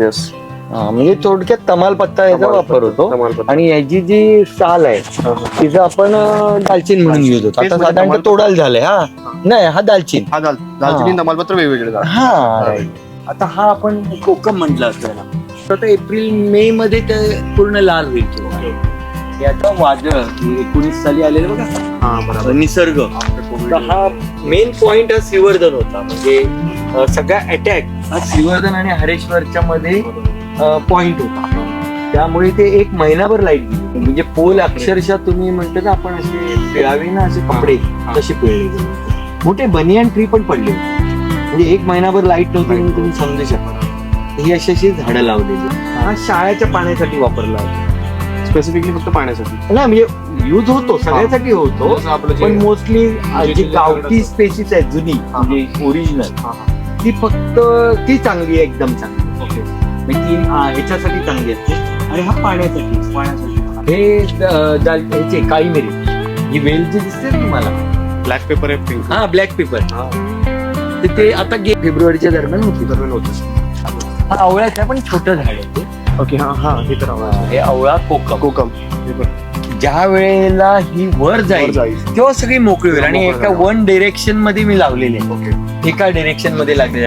Yes. म्हणजे थोडक्यात तमालपत्ता याचा वापर होतो. आणि याची जी साल आहे तिचं आपण दालचीन म्हणून यूज होतो. आता साधारण तोडाल झालंय. हा नाही, हा दालचीन. हा दालचिनी तमालपत्र वेगवेगळे झाड. हा आता हा आपण कोकम म्हटलं असतं. तर एप्रिल मे मध्ये ते पूर्ण लाल होईल. हे आता वादळ 19 साली आलेलं बघा. हा बरोबर. निसर्ग. तर हा मेन पॉइंट हा श्रीवर्धन होता. म्हणजे सगळा अटॅक हा श्रीवर्धन आणि हरेश्वरच्या मध्ये पॉइंट होता. त्यामुळे ते एक महिनाभर लाईट गेली. म्हणजे पोल अक्षरशः तुम्ही म्हणतो ना आपण असे पिळावे ना असे कपडे तसे पिळले गेले. मोठे बनियान ट्री पण पडले. म्हणजे एक महिनाभर लाईट नव्हती म्हणून तुम्ही समजू शकता. ही अशी झाडं लावलेली. हा शाळेच्या पाण्यासाठी वापरला होता. स्पेसिफिकली फक्त पाण्यासाठी नाही, म्हणजे यूज होतो सगळ्यासाठी होतो. पण मोस्टली जी गावठी स्पेसिस आहे जुनी म्हणजे ओरिजिनल ती फक्त ती चांगली आहे, एकदम चांगली. ती ह्याच्यासाठी चांगली असते. आणि हा पाण्यासाठी हे ह्याचे काळी मिरी ही वेल जी दिसते ना तुम्हाला ब्लॅक पेपर आहे. पिंक. हा ब्लॅक पेपर ते आता फेब्रुवारीच्या दरम्यान होतं. हा आवळ्याचं पण छोटं झाड आहे ते. ओके. हा हे तर हे आवळा कोकम. ज्या वेळेला ही वर जाईल तेव्हा सगळी मोकळी होईल. आणि एका वन डिरेक्शन मध्ये मी लावलेले. एका डिरेक्शन मध्ये लागलेले.